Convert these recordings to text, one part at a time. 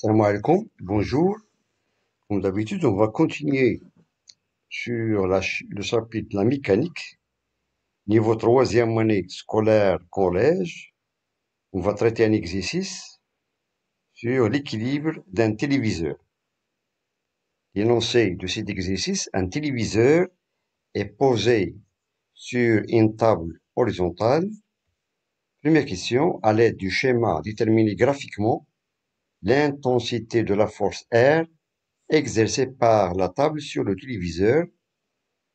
Salam alaikum, bonjour. Comme d'habitude, on va continuer sur le chapitre de la mécanique, niveau troisième année scolaire collège. On va traiter un exercice sur l'équilibre d'un téléviseur. L'énoncé de cet exercice, un téléviseur est posé sur une table horizontale. Première question, à l'aide du schéma déterminé graphiquement l'intensité de la force R exercée par la table sur le téléviseur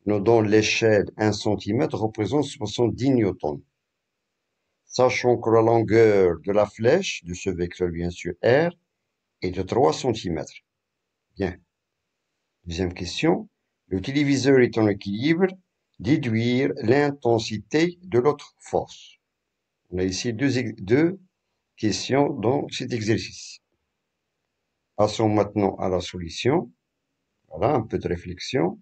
dont l'échelle 1 cm représente 70 newtons. Sachant que la longueur de la flèche de ce vecteur, bien sûr, R, est de 3 cm. Bien. Deuxième question. Le téléviseur est en équilibre. Déduire l'intensité de l'autre force. On a ici deux questions dans cet exercice. Passons maintenant à la solution. Voilà, un peu de réflexion.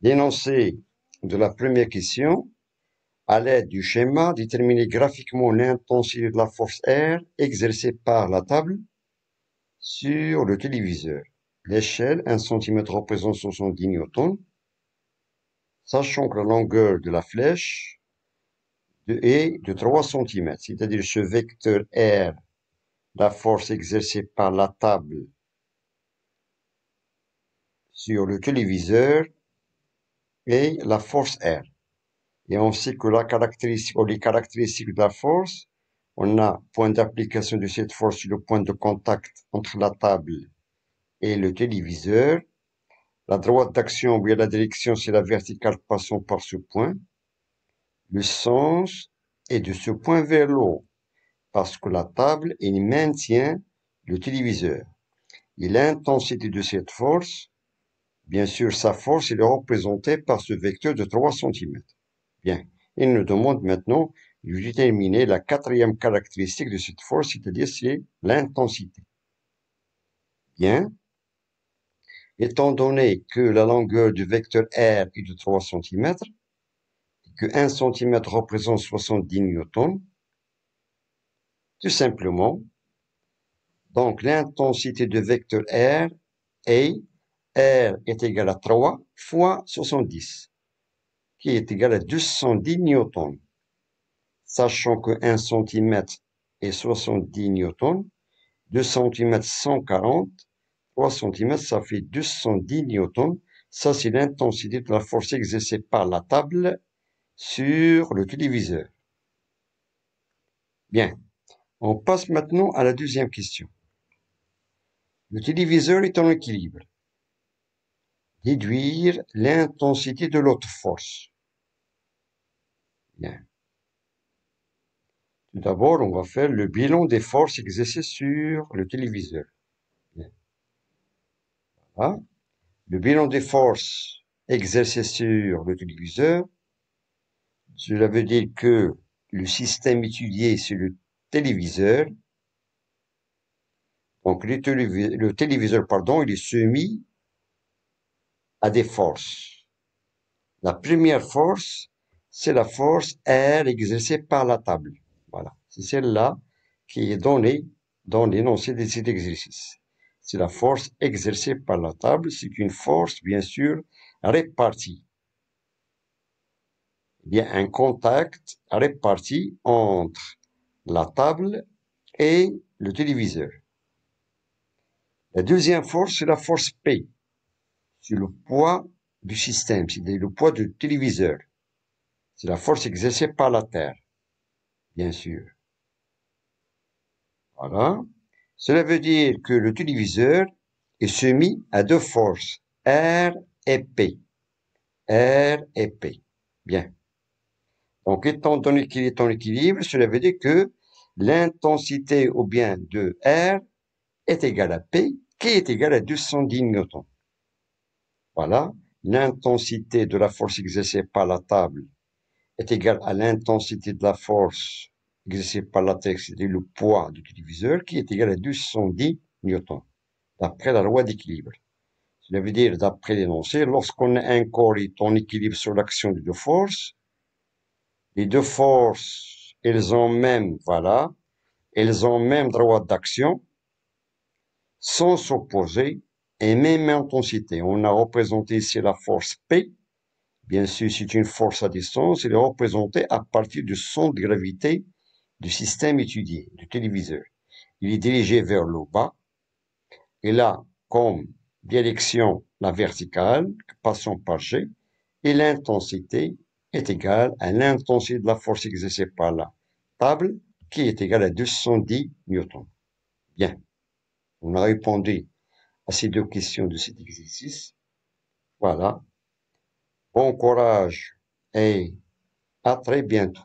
L'énoncé de la première question. À l'aide du schéma, déterminer graphiquement l'intensité de la force R exercée par la table sur le téléviseur. L'échelle, 1 cm représente 70 newtons. Sachant que la longueur de la flèche est de 3 cm, c'est-à-dire ce vecteur R, la force exercée par la table sur le téléviseur, et la force R. Et on sait que les caractéristiques de la force, on a point d'application de cette force sur le point de contact entre la table et le téléviseur. La droite d'action, bien la direction, c'est la verticale passant par ce point. Le sens est de ce point vers le haut, parce que la table, elle maintient le téléviseur. Et l'intensité de cette force, bien sûr, sa force, elle est représentée par ce vecteur de 3 cm. Bien. Il nous demande maintenant de déterminer la quatrième caractéristique de cette force, c'est-à-dire c'est l'intensité. Bien. Étant donné que la longueur du vecteur R est de 3 cm, et que 1 cm représente 70 newtons, tout simplement, donc l'intensité de vecteur R est égale à 3 fois 70, qui est égal à 210 newtons. Sachant que 1 cm est 70 newtons, 2 cm 140, 3 cm ça fait 210 newtons. Ça c'est l'intensité de la force exercée par la table sur le téléviseur. Bien, on passe maintenant à la deuxième question. Le téléviseur est en équilibre. Déduire l'intensité de l'autre force. Bien. Tout d'abord, on va faire le bilan des forces exercées sur le téléviseur. Bien. Voilà. Le bilan des forces exercées sur le téléviseur, cela veut dire que le système étudié sur le téléviseur, donc le téléviseur, pardon, il est soumis à des forces. La première force, c'est la force R exercée par la table. Voilà, c'est celle-là qui est donnée dans l'énoncé de cet exercice. C'est la force exercée par la table, c'est une force, bien sûr, répartie. Il y a un contact réparti entre la table et le téléviseur. La deuxième force, c'est la force P. C'est le poids du système, c'est le poids du téléviseur. C'est la force exercée par la Terre, bien sûr. Voilà. Cela veut dire que le téléviseur est soumis à deux forces, R et P. R et P. Bien. Donc, étant donné qu'il est en équilibre, cela veut dire que l'intensité ou bien de R est égale à P, qui est égale à 210 newtons. Voilà. L'intensité de la force exercée par la table est égale à l'intensité de la force exercée par la Terre, c'est-à-dire le poids du téléviseur, qui est égal à 210 newtons, d'après la loi d'équilibre. Cela veut dire, d'après l'énoncé, lorsqu'on a un corps est en équilibre sur l'action de deux forces, les deux forces, elles ont même, voilà, elles ont même droit d'action, sans s'opposer et même intensité. On a représenté ici la force P. Bien sûr, c'est une force à distance. Elle est représentée à partir du centre de gravité du système étudié, du téléviseur. Il est dirigé vers le bas. Il a comme direction la verticale, passant par G, et l'intensité est égale à l'intensité de la force exercée par la table, qui est égale à 210 newtons. Bien, on a répondu à ces deux questions de cet exercice. Voilà. Bon courage et à très bientôt.